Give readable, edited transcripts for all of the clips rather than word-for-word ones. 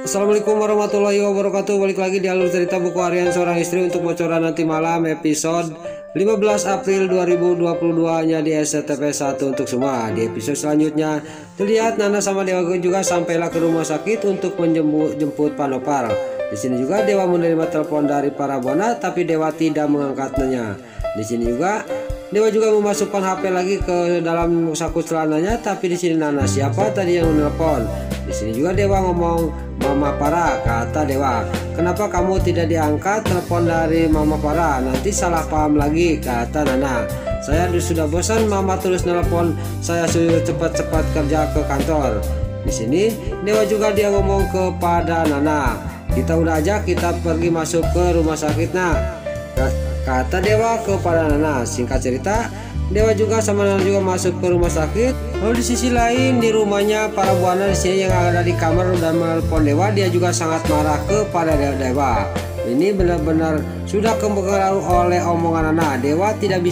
Assalamualaikum warahmatullahi wabarakatuh. Balik lagi di alur cerita buku harian seorang istri untuk bocoran nanti malam episode 15 April 2022 nya di SCTV 1 untuk semua. Di episode selanjutnya terlihat Nana sama Dewa juga sampailah ke rumah sakit untuk menjemput Panopal. Di sini juga Dewa menerima telepon dari para Buana tapi Dewa tidak mengangkatnya. Di sini juga Dewa juga memasukkan HP lagi ke dalam saku celananya, tapi di sini Nana, siapa tadi yang menelpon? Di sini juga Dewa ngomong, Mama Para, kata Dewa. Kenapa kamu tidak diangkat telepon dari Mama Para? Nanti salah paham lagi, kata Nana. Saya sudah bosan Mama terus nelpon, saya suruh cepat-cepat kerja ke kantor. Di sini Dewa juga dia ngomong kepada Nana, kita udah aja kita pergi masuk ke rumah sakit nak, kata Dewa kepada Nana. Singkat cerita, Dewa juga sama Nana juga masuk ke rumah sakit. Lalu di sisi lain di rumahnya para Buana di sini yang ada di kamar dan menelpon Dewa, dia juga sangat marah kepada Dewa. Ini benar-benar sudah kepengaruh oleh omongan Nana. Dewa tidak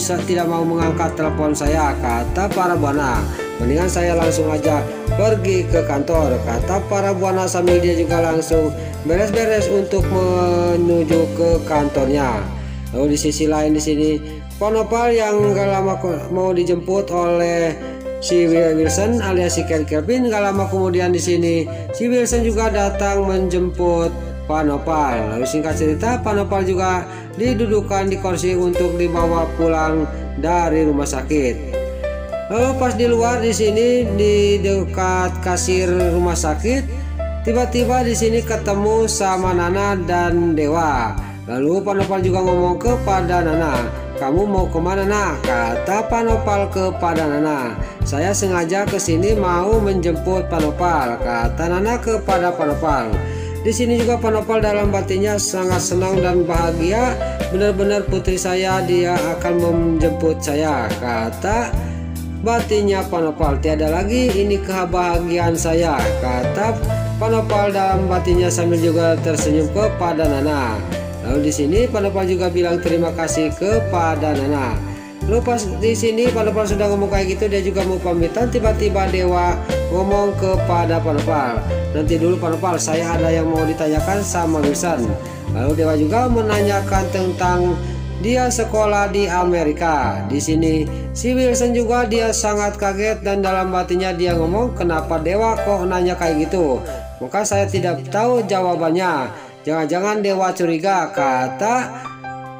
mau mengangkat telepon saya, kata para Buana. Mendingan saya langsung aja pergi ke kantor, kata para Buana sambil dia juga langsung beres-beres untuk menuju ke kantornya. Lalu di sisi lain di sini Panopal yang gak lama mau dijemput oleh si Wilson alias si Kevin. Gak lama kemudian di sini si Wilson juga datang menjemput Panopal. Lalu singkat cerita Panopal juga didudukan di kursi untuk dibawa pulang dari rumah sakit. Lalu pas di luar di sini di dekat kasir rumah sakit, tiba-tiba di sini ketemu sama Nana dan Dewa. Lalu Panopal juga ngomong kepada Nana, kamu mau kemana nak? Kata Panopal kepada Nana, saya sengaja kesini mau menjemput Panopal, kata Nana kepada Panopal. Di sini juga Panopal dalam batinnya sangat senang dan bahagia, benar-benar putri saya dia akan menjemput saya, kata batinnya Panopal. Tiada lagi ini kebahagiaan saya, kata Panopal dalam batinnya sambil juga tersenyum kepada Nana. Lalu di sini Panopal juga bilang terima kasih kepada Nana. Lalu pas di sini Panopal sudah ngomong kayak gitu, dia juga mau pamitan. Tiba-tiba Dewa ngomong kepada Panopal, nanti dulu Panopal, saya ada yang mau ditanyakan sama Wilson. Lalu Dewa juga menanyakan tentang dia sekolah di Amerika. Di sini si Wilson juga dia sangat kaget dan dalam batinnya dia ngomong, kenapa Dewa kok nanya kayak gitu? Maka saya tidak tahu jawabannya. Jangan-jangan Dewa curiga, kata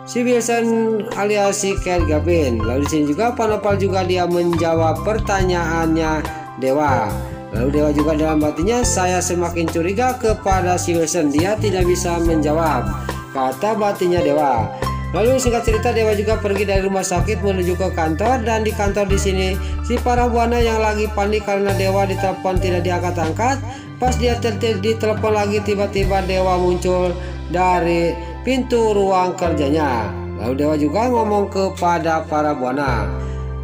si Wilson alias si Gavin. Lalu di sini juga Panopal juga dia menjawab pertanyaannya Dewa. Lalu Dewa juga dalam batinnya, saya semakin curiga kepada si Wilson, dia tidak bisa menjawab, kata batinnya Dewa. Lalu singkat cerita Dewa juga pergi dari rumah sakit menuju ke kantor, dan di kantor di sini si para Buana yang lagi panik karena Dewa ditelepon tidak diangkat-angkat. Pas dia ditelepon lagi, tiba-tiba Dewa muncul dari pintu ruang kerjanya. Lalu Dewa juga ngomong kepada para Buana,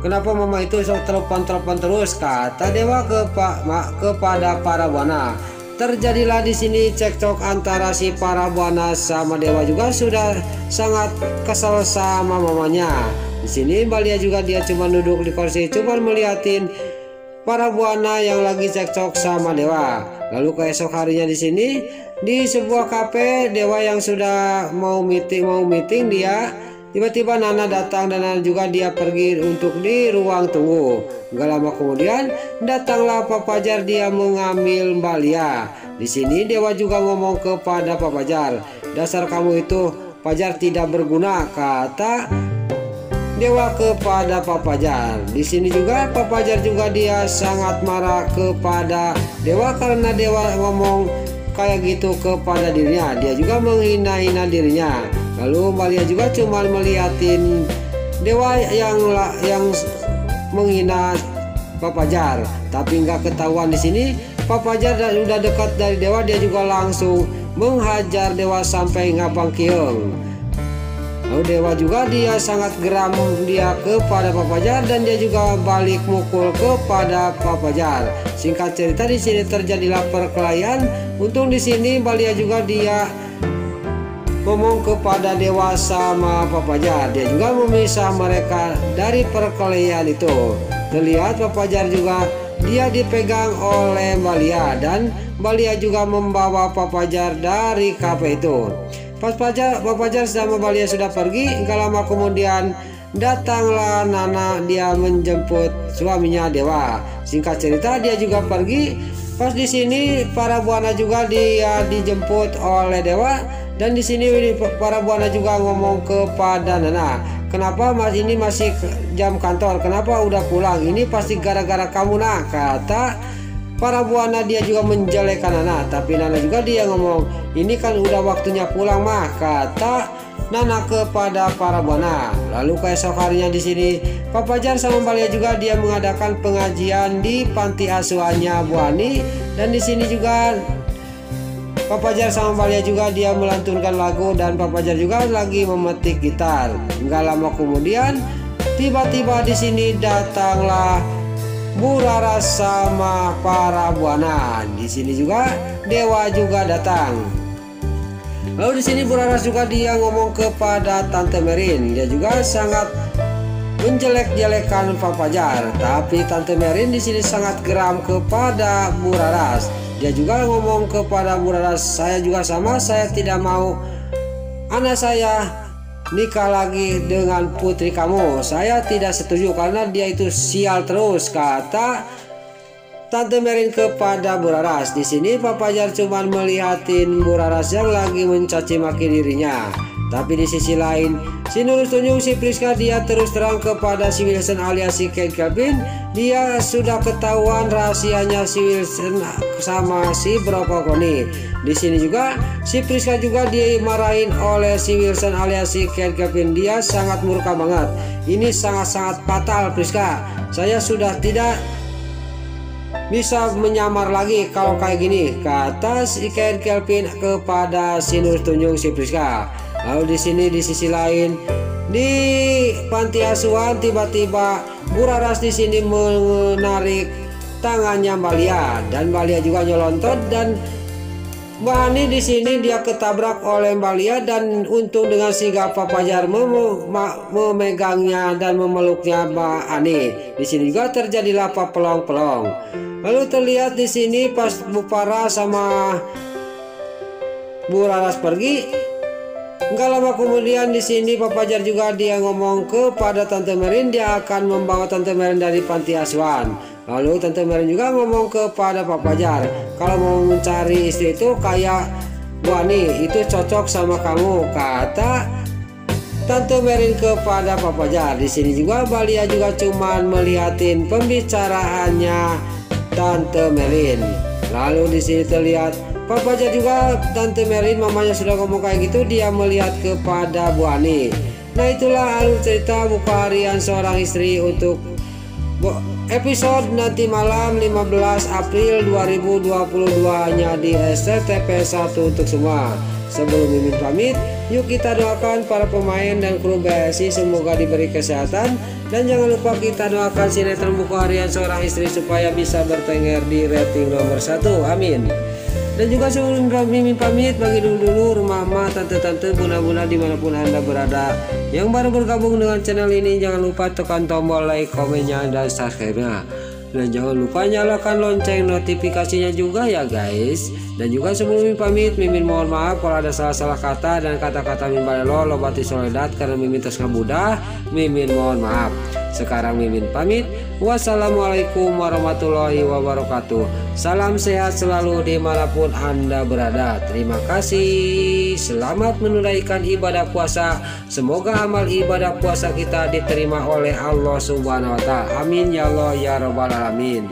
kenapa mama itu telepon-telepon terus, kata Dewa kepada para Buana. Terjadilah di sini cekcok antara si para Buana sama Dewa juga sudah sangat kesal sama mamanya. Di sini Balia juga dia cuma duduk di kursi, cuma melihatin para Buana yang lagi cekcok sama Dewa. Lalu keesok harinya di sini di sebuah kafe, Dewa yang sudah mau meeting dia, tiba-tiba Nana datang dan Nana juga dia pergi untuk di ruang tunggu. Gak lama kemudian datanglah Pak Fajar, dia mengambil Balia. Di sini Dewa juga ngomong kepada Pak Fajar, dasar kamu itu Fajar tidak berguna, kata Dewa kepada Pak Fajar. Di sini juga Pak Fajar juga dia sangat marah kepada Dewa karena Dewa ngomong kayak gitu kepada dirinya. Dia juga menghina-hina dirinya. Lalu Balia juga cuma melihatin Dewa yang menghina Pak Fajar, tapi nggak ketahuan di sini Pak Fajar udah dekat dari Dewa, dia juga langsung menghajar Dewa sampai ngabang kiung. Lalu Dewa juga dia sangat geram dia kepada Pak Fajar dan dia juga balik mukul kepada Pak Fajar. Singkat cerita di sini terjadilah perkelahian. Untung di sini Balia juga dia ngomong kepada Dewa sama Pak Fajar, dia juga memisah mereka dari perkelahian itu. terlihat Pak Fajar juga dia dipegang oleh Mbak Lia, dan Mbak Lia juga membawa Pak Fajar dari kafe itu. Pak Fajar sama Mbak Lia sudah pergi, gak lama kemudian datanglah Nana, dia menjemput suaminya Dewa. Singkat cerita dia juga pergi. Pas di sini para buana juga dia dijemput oleh Dewa, dan di sini para buana juga ngomong kepada Nana, kenapa Mas ini masih jam kantor, kenapa udah pulang? Ini pasti gara-gara kamu nak, kata para buana. Dia juga menjelekkan Nana, tapi Nana juga dia ngomong, ini kan udah waktunya pulang mah, kata Nana kepada para buana. Lalu keesok harinya di sini Pak Fajar sama Mbak Lia juga dia mengadakan pengajian di panti asuhannya Bu Ani, dan di sini juga Pak Fajar sama Mbak Lia juga dia melantunkan lagu, dan Pak Fajar juga lagi memetik gitar. Enggak lama kemudian tiba-tiba di sini datanglah Bu Raras sama para buana. Di sini juga Dewa juga datang. Lalu di sini Bu Raras juga dia ngomong kepada Tante Merin, dia juga sangat menjelek-jelekan Pak Fajar, tapi Tante Merin di sini sangat geram kepada Bu Raras. Dia juga ngomong kepada Bu Raras, saya juga sama, saya tidak mau anak saya nikah lagi dengan putri kamu. Saya tidak setuju karena dia itu sial terus, kata Tante Merin kepada Bu Raras. Di sini Pak Fajar cuma melihatin Bu Raras yang lagi mencaci maki dirinya. Tapi di sisi lain, si Nurul Tunjung, si Priska dia terus terang kepada si Wilson alias si Ken Kelvin. Dia sudah ketahuan rahasianya si Wilson sama si Brokokoni. Di sini juga si Priska juga dimarahin oleh si Wilson alias si Ken Kelvin. Dia sangat murka banget. Ini sangat-sangat fatal Priska. Saya sudah tidak bisa menyamar lagi kalau kayak gini, kata si Ken Kelvin kepada si Nurul Tunjung, si Priska. Lalu di sini di sisi lain di panti asuhan tiba-tiba Bu Raras di sini menarik tangannya Mbak Lia, dan Mbak Lia juga nyelontot, dan Mbak Ani di sini dia ketabrak oleh Mbak Lia, dan untung dengan sigap Pak Fajar memegangnya dan memeluknya Mbak Ani. Di sini juga terjadilah pelong-pelong. Lalu terlihat di sini pas Bu Farah sama Bu Raras pergi, enggak lama kemudian di sini Pak Fajar juga dia ngomong kepada Tante Merin, dia akan membawa Tante Merin dari panti asuhan. Lalu Tante Merin juga ngomong kepada Pak Fajar, kalau mau mencari istri itu kayak Bu Ani, itu cocok sama kamu, kata Tante Merin kepada Pak Fajar. Di sini juga Mbak Lia juga cuman melihatin pembicaraannya Tante Merin. Lalu di sini terlihat Pak Fajar juga Tante Merin mamanya sudah ngomong kayak gitu, dia melihat kepada Bu Ani. Nah itulah alur cerita buku harian seorang istri untuk episode nanti malam 15 April 2022 hanya di SCTP 1 untuk semua. Sebelum Mimin pamit, yuk kita doakan para pemain dan kru BSI semoga diberi kesehatan, dan jangan lupa kita doakan sinetron buku harian seorang istri supaya bisa bertengger di rating nomor 1. Amin. Dan juga sebelum Mimin pamit, bagi dulu mama, tante-tante, bunda-bunda dimanapun anda berada yang baru bergabung dengan channel ini, jangan lupa tekan tombol like, komennya, dan subscribe-nya. Dan jangan lupa nyalakan lonceng notifikasinya juga ya guys. Dan juga sebelum Mimin pamit, Mimin mohon maaf kalau ada salah-salah kata dan kata-kata Mimin balelo lobati soledat karena Mimin terus mudah. Mimin mohon maaf. Sekarang Mimin pamit. Wassalamualaikum warahmatullahi wabarakatuh. Salam sehat selalu dimanapun anda berada. Terima kasih. Selamat menunaikan ibadah puasa. Semoga amal ibadah puasa kita diterima oleh Allah Subhanahu wa Ta'ala. Amin ya Allah ya Rabbal alamin.